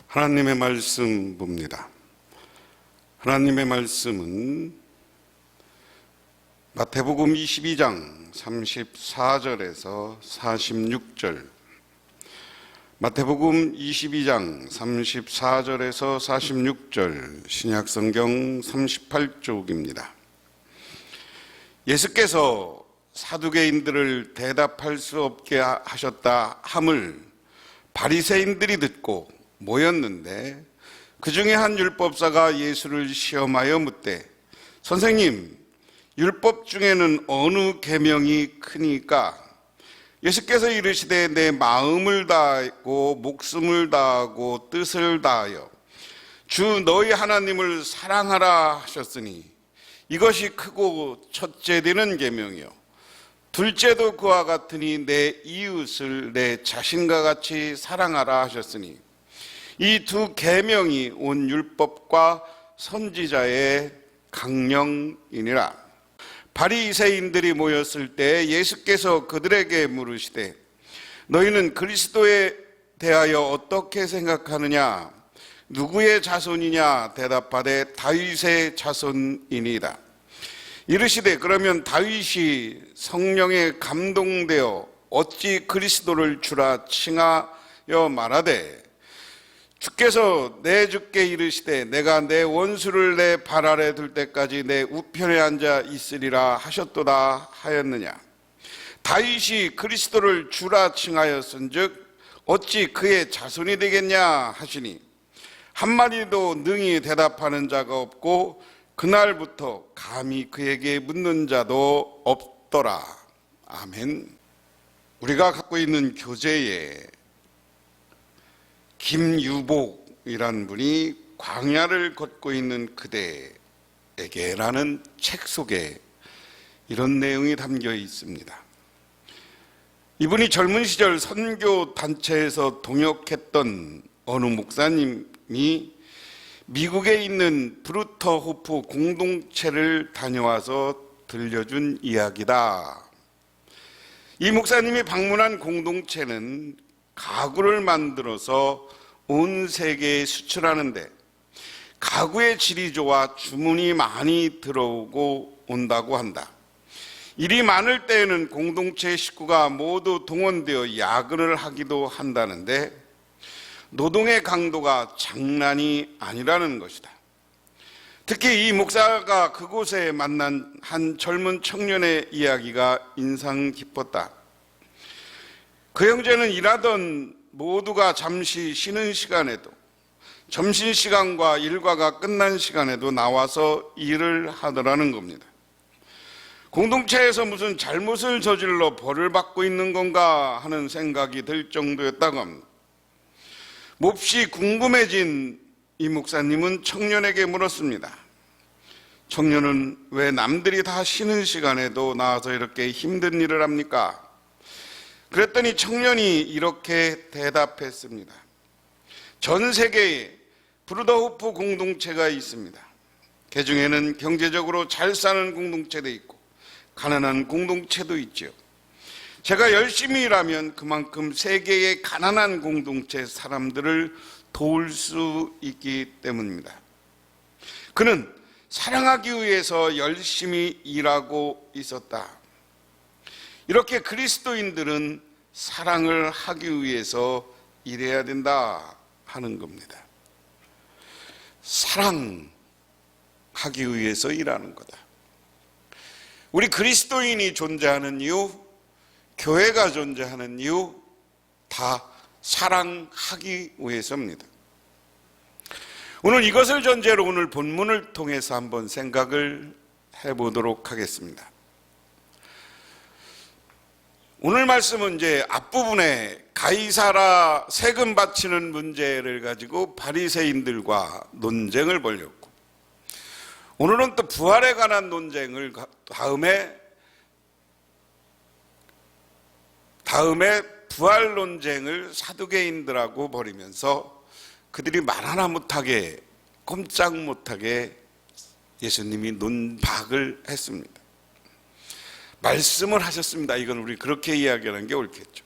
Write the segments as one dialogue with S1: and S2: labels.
S1: 하나님의 말씀 봅니다. 하나님의 말씀은 마태복음 22장 34절에서 46절, 마태복음 22장 34절에서 46절, 신약성경 38쪽입니다. 예수께서 사두개인들을 대답할 수 없게 하셨다 함을 바리새인들이 듣고 모였는데, 그 중에 한 율법사가 예수를 시험하여 묻되, 선생님, 율법 중에는 어느 계명이 크니까? 예수께서 이르시되, 내 마음을 다하고 목숨을 다하고 뜻을 다하여 주 너희 하나님을 사랑하라 하셨으니 이것이 크고 첫째 되는 계명이요, 둘째도 그와 같으니 내 이웃을 내 자신과 같이 사랑하라 하셨으니 이 두 계명이 온 율법과 선지자의 강령이니라. 바리새인들이 모였을 때 예수께서 그들에게 물으시되, 너희는 그리스도에 대하여 어떻게 생각하느냐? 누구의 자손이냐? 대답하되 다윗의 자손이니이다. 이르시되, 그러면 다윗이 성령에 감동되어 어찌 그리스도를 주라 칭하여 말하되, 주께서 내 주께 이르시되 내가 내 원수를 내 발 아래 둘 때까지 내 우편에 앉아 있으리라 하셨도다 하였느냐? 다윗이 그리스도를 주라 칭하였은즉 어찌 그의 자손이 되겠냐 하시니, 한마디도 능히 대답하는 자가 없고 그날부터 감히 그에게 묻는 자도 없더라. 아멘. 우리가 갖고 있는 교재에 김유복이라는 분이 광야를 걷고 있는 그대에게 라는 책 속에 이런 내용이 담겨 있습니다. 이분이 젊은 시절 선교 단체에서 동역했던 어느 목사님이 미국에 있는 브루터호프 공동체를 다녀와서 들려준 이야기다. 이 목사님이 방문한 공동체는 가구를 만들어서 온 세계에 수출하는데 가구의 질이 좋아 주문이 많이 들어오고 온다고 한다. 일이 많을 때에는 공동체 식구가 모두 동원되어 야근을 하기도 한다는데 노동의 강도가 장난이 아니라는 것이다. 특히 이 목사가 그곳에 만난 한 젊은 청년의 이야기가 인상 깊었다. 그 형제는 일하던 모두가 잠시 쉬는 시간에도, 점심시간과 일과가 끝난 시간에도 나와서 일을 하더라는 겁니다. 공동체에서 무슨 잘못을 저질러 벌을 받고 있는 건가 하는 생각이 들 정도였다고 합니다. 몹시 궁금해진 이 목사님은 청년에게 물었습니다. 청년은 왜 남들이 다 쉬는 시간에도 나와서 이렇게 힘든 일을 합니까? 그랬더니 청년이 이렇게 대답했습니다. 전 세계에 브루더호프 공동체가 있습니다. 그 중에는 경제적으로 잘 사는 공동체도 있고 가난한 공동체도 있죠. 제가 열심히 일하면 그만큼 세계의 가난한 공동체 사람들을 도울 수 있기 때문입니다. 그는 사랑하기 위해서 열심히 일하고 있었다. 이렇게 그리스도인들은 사랑을 하기 위해서 일해야 된다 하는 겁니다. 사랑하기 위해서 일하는 거다. 우리 그리스도인이 존재하는 이유, 교회가 존재하는 이유, 다 사랑하기 위해서입니다. 오늘 이것을 전제로 오늘 본문을 통해서 한번 생각을 해보도록 하겠습니다. 오늘 말씀은 이제 앞부분에 가이사라 세금 바치는 문제를 가지고 바리새인들과 논쟁을 벌였고, 오늘은 또 부활에 관한 논쟁을 다음에 부활 논쟁을 사두개인들하고 벌이면서 그들이 말 하나 못하게, 꼼짝 못하게 예수님이 논박을 했습니다. 말씀을 하셨습니다. 이건 우리 그렇게 이야기하는 게 옳겠죠.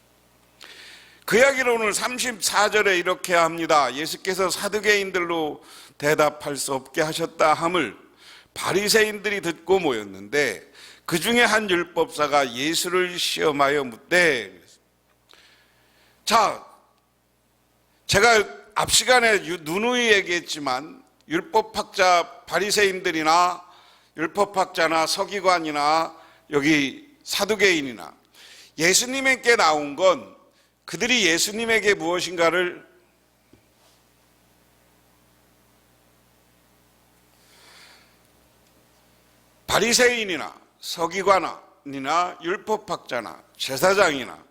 S1: 그 이야기를 오늘 34절에 이렇게 합니다. 예수께서 사두개인들로 대답할 수 없게 하셨다 함을 바리새인들이 듣고 모였는데 그 중에 한 율법사가 예수를 시험하여 묻되. 자, 제가 앞 시간에 누누이 얘기했지만 율법학자 바리새인들이나 율법학자나 서기관이나 여기 사두개인이나 예수님에게 나온 건 그들이 예수님에게 무엇인가를 바리새인이나 서기관이나 율법학자나 제사장이나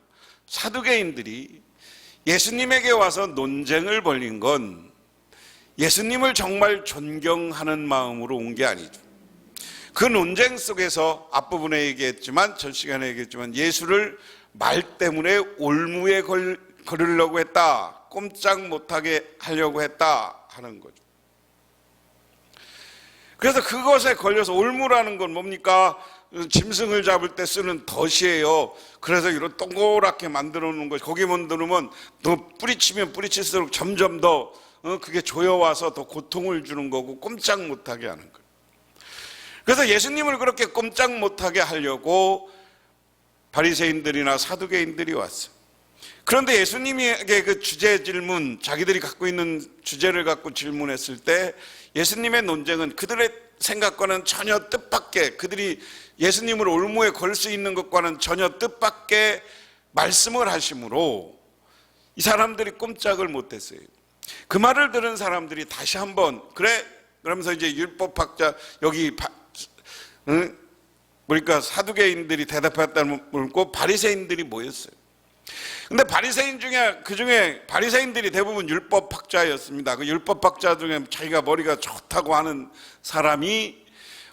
S1: 사두개인들이 예수님에게 와서 논쟁을 벌인 건 예수님을 정말 존경하는 마음으로 온 게 아니죠. 그 논쟁 속에서 앞부분에 얘기했지만, 전 시간에 얘기했지만 예수를 말 때문에 올무에 걸으려고 했다, 꼼짝 못하게 하려고 했다 하는 거죠. 그래서 그것에 걸려서, 올무라는 건 뭡니까? 짐승을 잡을 때 쓰는 덫이에요. 그래서 이런 동그랗게 만들어 놓은 거죠. 거기 만들면 너 뿌리치면 뿌리칠수록 점점 더 그게 조여와서 더 고통을 주는 거고 꼼짝 못하게 하는 거예요. 그래서 예수님을 그렇게 꼼짝 못하게 하려고 바리새인들이나 사두개인들이 왔어요. 그런데 예수님에게 그 주제 질문, 자기들이 갖고 있는 주제를 갖고 질문했을 때 예수님의 논쟁은 그들의 생각과는 전혀 뜻밖의, 그들이 예수님을 올무에 걸 수 있는 것과는 전혀 뜻밖의 말씀을 하심으로 이 사람들이 꼼짝을 못했어요. 그 말을 들은 사람들이 다시 한번, 그래? 그러면서 이제 율법학자, 여기 보니까 사두개인들이 대답했다는 물고 바리새인들이 모였어요. 근데 바리새인 중에, 그 중에 바리새인들이 대부분 율법학자였습니다. 그 율법학자 중에 자기가 머리가 좋다고 하는 사람이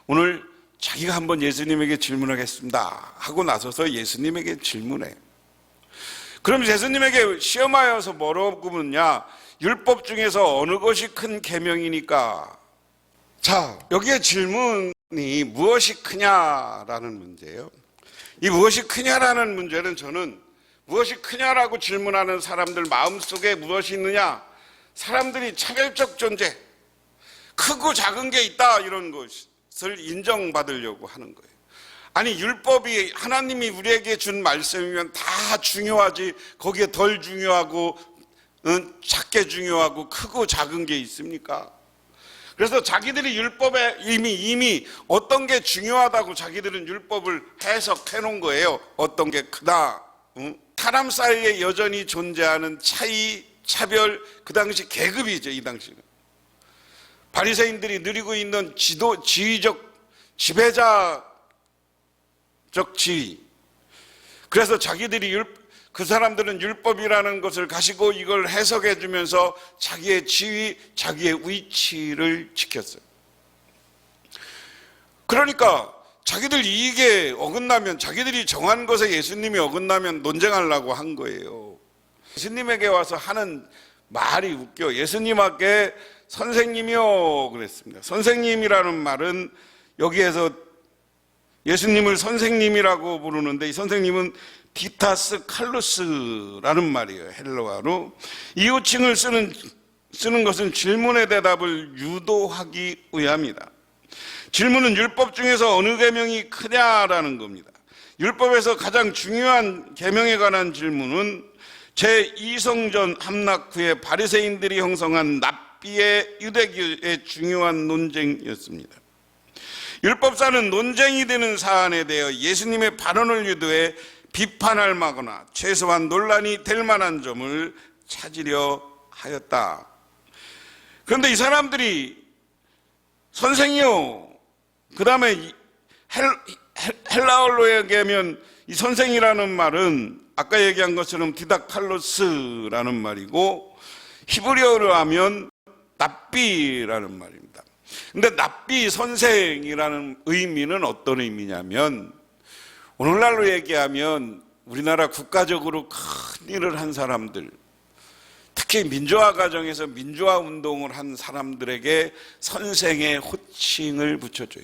S1: 오늘 자기가 한번 예수님에게 질문하겠습니다 하고 나서서 예수님에게 질문해요. 그럼 예수님에게 시험하여서 뭐라고 묻냐? 율법 중에서 어느 것이 큰 계명이니까? 자, 여기에 질문이 무엇이 크냐라는 문제예요. 이 무엇이 크냐라는 문제는 저는 무엇이 크냐라고 질문하는 사람들 마음속에 무엇이 있느냐? 사람들이 차별적 존재, 크고 작은 게 있다, 이런 것을 인정받으려고 하는 거예요. 아니, 율법이 하나님이 우리에게 준 말씀이면 다 중요하지, 거기에 덜 중요하고 작게 중요하고 크고 작은 게 있습니까? 그래서 자기들이 율법에 이미 어떤 게 중요하다고 자기들은 율법을 해석해 놓은 거예요. 어떤 게 크다, 사람 사이에 여전히 존재하는 차이, 차별, 그 당시 계급이죠. 이 당시는 바리새인들이 누리고 있는 지위적, 지배자적 지위. 그래서 자기들이 그 사람들은 율법이라는 것을 가지고 이걸 해석해 주면서 자기의 지위, 자기의 위치를 지켰어요. 그러니까 자기들 이익에 어긋나면, 자기들이 정한 것에 예수님이 어긋나면 논쟁하려고 한 거예요. 예수님에게 와서 하는 말이 웃겨. 예수님에게 선생님이요 그랬습니다. 선생님이라는 말은 여기에서 예수님을 선생님이라고 부르는데, 이 선생님은 디타스 칼루스라는 말이에요. 헬라어로. 이 호칭을 쓰는 것은 질문의 대답을 유도하기 위함이다. 질문은 율법 중에서 어느 계명이 크냐라는 겁니다. 율법에서 가장 중요한 계명에 관한 질문은 제2성전 함락 후에 바리새인들이 형성한 납비의 유대교의 중요한 논쟁이었습니다. 율법사는 논쟁이 되는 사안에 대해 예수님의 발언을 유도해 비판할 만하거나 최소한 논란이 될 만한 점을 찾으려 하였다. 그런데 이 사람들이 선생이요, 그 다음에 헬라어로 얘기하면 이 선생이라는 말은 아까 얘기한 것처럼 디다칼로스라는 말이고, 히브리어로 하면 납비라는 말입니다. 근데 납비, 선생이라는 의미는 어떤 의미냐면, 오늘날로 얘기하면 우리나라 국가적으로 큰 일을 한 사람들, 특히 민주화 과정에서 민주화 운동을 한 사람들에게 선생의 호칭을 붙여줘요.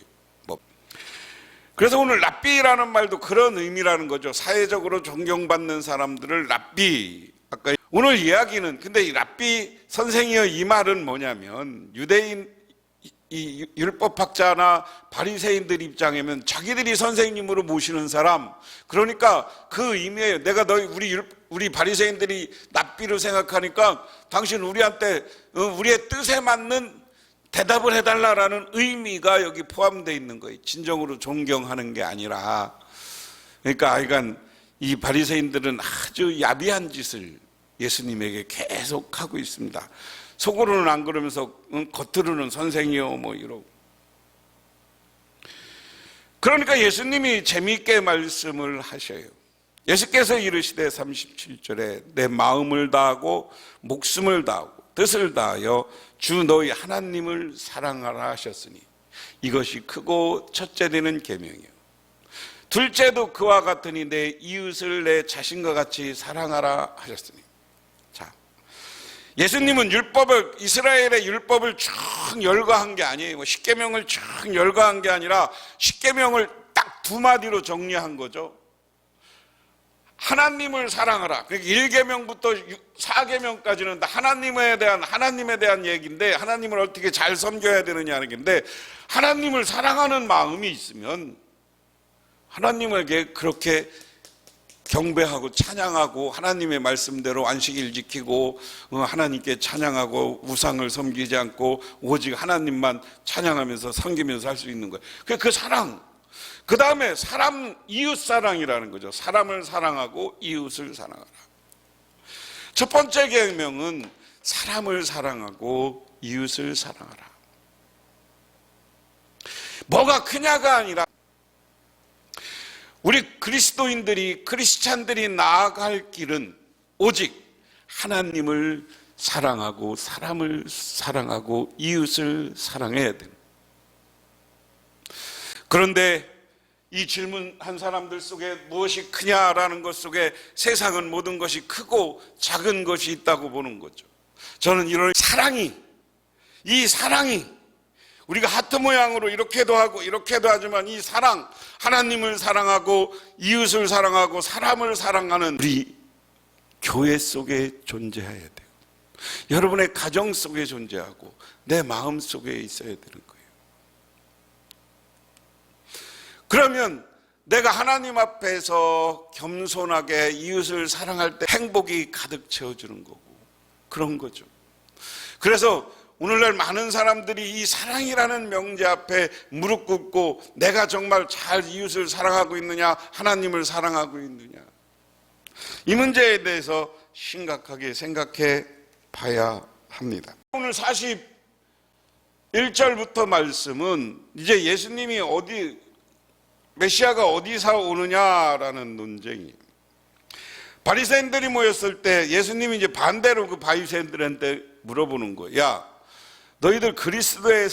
S1: 그래서 오늘 랍비라는 말도 그런 의미라는 거죠. 사회적으로 존경받는 사람들을 랍비, 아까 오늘 이야기는 근데 이 랍비 선생이여 이 말은 뭐냐면 유대인 이 율법학자나 바리새인들 입장이면 자기들이 선생님으로 모시는 사람, 그러니까 그 의미예요. 내가 우리 바리새인들이 랍비로 생각하니까 당신 우리한테 우리의 뜻에 맞는 대답을 해달라라는 의미가 여기 포함되어 있는 거예요. 진정으로 존경하는 게 아니라. 그러니까 이 바리새인들은 아주 야비한 짓을 예수님에게 계속 하고 있습니다. 속으로는 안 그러면서 겉으로는 선생이요 뭐 이러고. 그러니까 예수님이 재미있게 말씀을 하셔요. 예수께서 이르시되 37절에 내 마음을 다하고 목숨을 다하고 뜻을 다하여 주 너희 하나님을 사랑하라 하셨으니 이것이 크고 첫째 되는 계명이요 둘째도 그와 같으니 내 이웃을 내 자신과 같이 사랑하라 하셨으니. 예수님은 이스라엘의 율법을 쭉 열거한 게 아니에요. 십계명을 쭉 열거한 게 아니라 십계명을 딱 두 마디로 정리한 거죠. 하나님을 사랑하라. 그러니까 1계명부터 4계명까지는 하나님에 대한 얘기인데, 하나님을 어떻게 잘 섬겨야 되느냐는 얘기인데, 하나님을 사랑하는 마음이 있으면 하나님에게 그렇게 경배하고 찬양하고 하나님의 말씀대로 안식일 지키고 하나님께 찬양하고 우상을 섬기지 않고 오직 하나님만 찬양하면서 섬기면서 할 수 있는 거예요. 그 사랑, 그 다음에 이웃사랑이라는 거죠. 사람을 사랑하고 이웃을 사랑하라. 첫 번째 계명은 사람을 사랑하고 이웃을 사랑하라. 뭐가 크냐가 아니라 우리 크리스찬들이 나아갈 길은 오직 하나님을 사랑하고 사람을 사랑하고 이웃을 사랑해야 됩니다. 그런데 이 질문한 사람들 속에 무엇이 크냐라는 것 속에 세상은 모든 것이 크고 작은 것이 있다고 보는 거죠. 저는 이 사랑이 우리가 하트 모양으로 이렇게도 하고 이렇게도 하지만 이 사랑, 하나님을 사랑하고 이웃을 사랑하고 사람을 사랑하는 우리 교회 속에 존재해야 돼요. 여러분의 가정 속에 존재하고 내 마음 속에 있어야 되는 거예요. 그러면 내가 하나님 앞에서 겸손하게 이웃을 사랑할 때 행복이 가득 채워주는 거고 그런 거죠. 그래서 오늘날 많은 사람들이 이 사랑이라는 명제 앞에 무릎 꿇고 내가 정말 잘 이웃을 사랑하고 있느냐, 하나님을 사랑하고 있느냐, 이 문제에 대해서 심각하게 생각해 봐야 합니다. 오늘 41절부터 말씀은 이제 예수님이 메시아가 어디서 오느냐라는 논쟁이에요. 바리새인들이 모였을 때 예수님이 이제 반대로 그 바리새인들한테 물어보는 거예요. 야, 너희들 그리스도에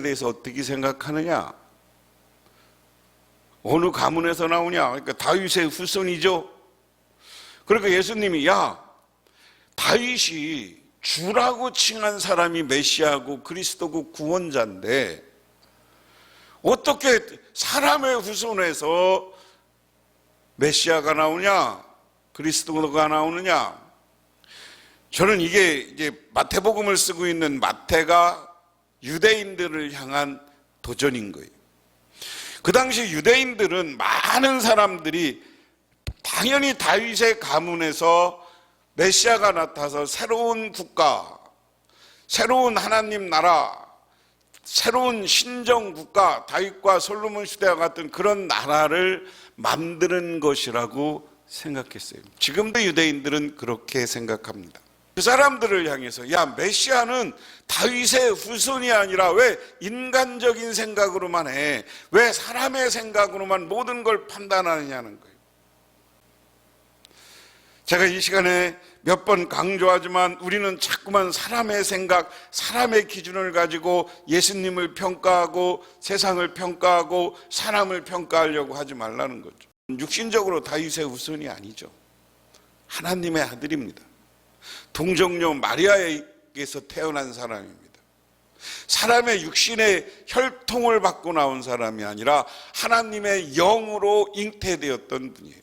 S1: 대해서 어떻게 생각하느냐? 어느 가문에서 나오냐? 그러니까 다윗의 후손이죠. 그러니까 예수님이 다윗이 주라고 칭한 사람이 메시아고 그리스도고 구원자인데 어떻게 사람의 후손에서 메시아가 나오냐? 그리스도가 나오느냐? 저는 이게 이제 마태복음을 쓰고 있는 마태가 유대인들을 향한 도전인 거예요. 그 당시 유대인들은 많은 사람들이 당연히 다윗의 가문에서 메시아가 나타나서 새로운 국가, 새로운 하나님 나라, 새로운 신정 국가, 다윗과 솔로몬 시대와 같은 그런 나라를 만드는 것이라고 생각했어요. 지금도 유대인들은 그렇게 생각합니다. 그 사람들을 향해서 메시아는 다윗의 후손이 아니라 왜 인간적인 생각으로만 해? 왜 사람의 생각으로만 모든 걸 판단하느냐는 거예요. 제가 이 시간에 몇 번 강조하지만 우리는 자꾸만 사람의 생각, 사람의 기준을 가지고 예수님을 평가하고 세상을 평가하고 사람을 평가하려고 하지 말라는 거죠. 육신적으로 다윗의 후손이 아니죠. 하나님의 아들입니다. 동정녀 마리아에게서 태어난 사람입니다. 사람의 육신의 혈통을 받고 나온 사람이 아니라 하나님의 영으로 잉태되었던 분이에요.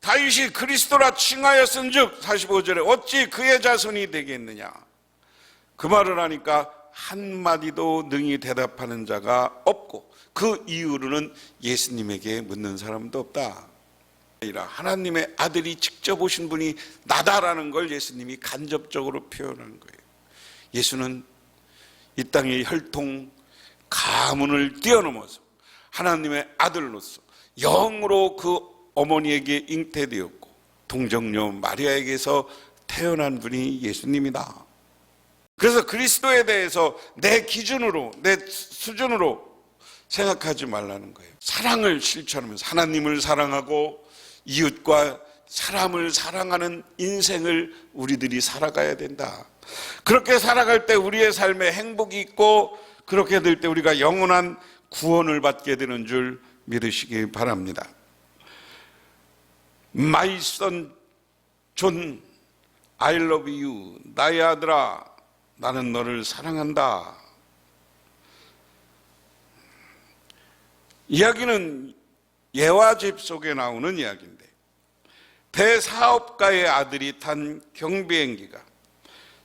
S1: 다윗이 그리스도라 칭하였은즉 45절에 어찌 그의 자손이 되겠느냐. 그 말을 하니까 한마디도 능히 대답하는 자가 없고 그 이유로는 예수님에게 묻는 사람도 없다. 하나님의 아들이 직접 오신 분이 나다라는 걸 예수님이 간접적으로 표현한 거예요. 예수는 이 땅의 혈통 가문을 뛰어넘어서 하나님의 아들로서 영으로 그 어머니에게 잉태되었고 동정녀 마리아에게서 태어난 분이 예수님이다. 그래서 그리스도에 대해서 내 기준으로, 내 수준으로 생각하지 말라는 거예요. 사랑을 실천하면서 하나님을 사랑하고 이웃과 사람을 사랑하는 인생을 우리들이 살아가야 된다. 그렇게 살아갈 때 우리의 삶에 행복이 있고 그렇게 될 때 우리가 영원한 구원을 받게 되는 줄 믿으시기 바랍니다. My son John, I love you. 나의 아들아, 나는 너를 사랑한다. 이야기는 예화집 속에 나오는 이야기인데 대사업가의 아들이 탄 경비행기가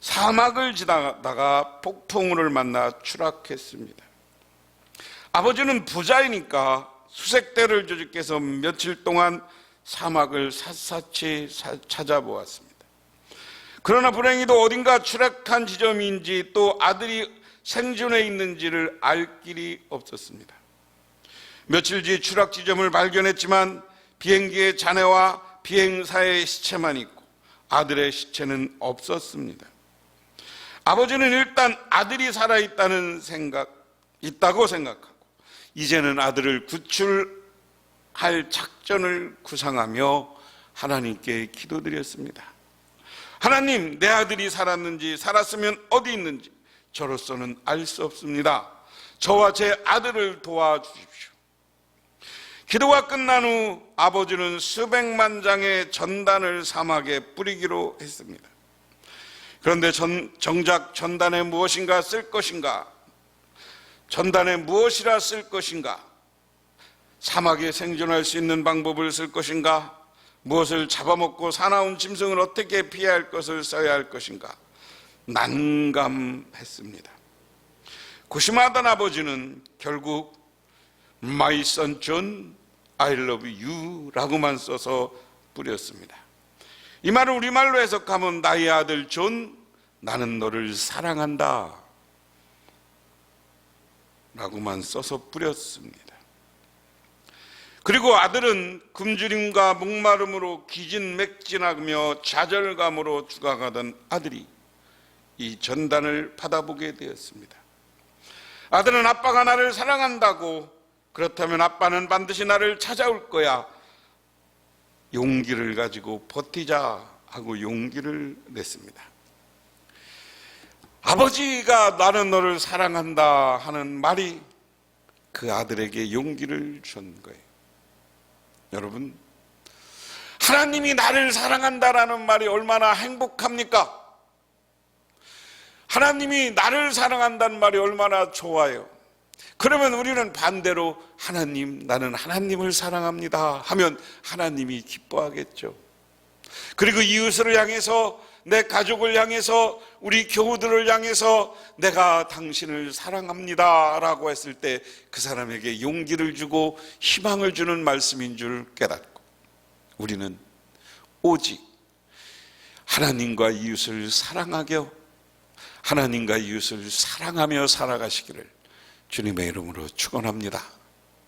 S1: 사막을 지나다가 폭풍우를 만나 추락했습니다. 아버지는 부자이니까 수색대를 조직해서 며칠 동안 사막을 샅샅이 찾아보았습니다. 그러나 불행히도 어딘가 추락한 지점인지 또 아들이 생존해 있는지를 알 길이 없었습니다. 며칠 뒤 추락 지점을 발견했지만 비행기의 잔해와 비행사의 시체만 있고 아들의 시체는 없었습니다. 아버지는 일단 아들이 살아있다고 생각하고 이제는 아들을 구출할 작전을 구상하며 하나님께 기도드렸습니다. 하나님, 내 아들이 살았으면 어디 있는지 저로서는 알 수 없습니다. 저와 제 아들을 도와주십시오. 기도가 끝난 후 아버지는 수백만 장의 전단을 사막에 뿌리기로 했습니다. 그런데 정작 전단에 무엇인가 쓸 것인가? 전단에 무엇이라 쓸 것인가? 사막에 생존할 수 있는 방법을 쓸 것인가? 무엇을 잡아먹고 사나운 짐승을 어떻게 피해야 할 것을 써야 할 것인가? 난감했습니다. 고심하던 아버지는 결국 My son John, I love you 라고만 써서 뿌렸습니다. 이 말을 우리말로 해석하면 나의 아들 존, 나는 너를 사랑한다 라고만 써서 뿌렸습니다. 그리고 아들은 굶주림과 목마름으로 기진맥진하며 좌절감으로 죽어가던 아들이 이 전단을 받아보게 되었습니다. 아들은 아빠가 나를 사랑한다고, 그렇다면 아빠는 반드시 나를 찾아올 거야, 용기를 가지고 버티자 하고 용기를 냈습니다. 아버지가 나는 너를 사랑한다 하는 말이 그 아들에게 용기를 준 거예요. 여러분, 하나님이 나를 사랑한다라는 말이 얼마나 행복합니까? 하나님이 나를 사랑한다는 말이 얼마나 좋아요. 그러면 우리는 반대로 하나님, 나는 하나님을 사랑합니다 하면 하나님이 기뻐하겠죠. 그리고 이웃을 향해서, 내 가족을 향해서, 우리 교우들을 향해서 내가 당신을 사랑합니다 라고 했을 때 그 사람에게 용기를 주고 희망을 주는 말씀인 줄 깨닫고 우리는 오직 하나님과 이웃을 사랑하며 살아가시기를 주님의 이름으로 축원합니다.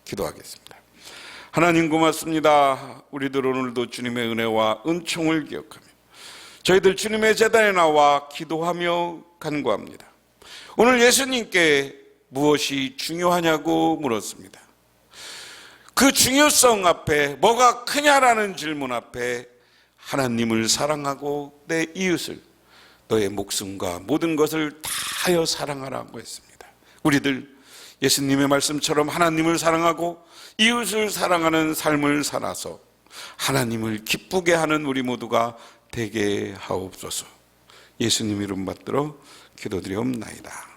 S1: 기도하겠습니다. 하나님 고맙습니다. 우리들 오늘도 주님의 은혜와 은총을 기억하며 저희들 주님의 제단에 나와 기도하며 간구합니다. 오늘 예수님께 무엇이 중요하냐고 물었습니다. 그 중요성 앞에, 뭐가 크냐라는 질문 앞에 하나님을 사랑하고 내 이웃을 너의 목숨과 모든 것을 다하여 사랑하라고 했습니다. 우리들 예수님의 말씀처럼 하나님을 사랑하고 이웃을 사랑하는 삶을 살아서 하나님을 기쁘게 하는 우리 모두가 되게 하옵소서. 예수님 이름 받들어 기도드리옵나이다.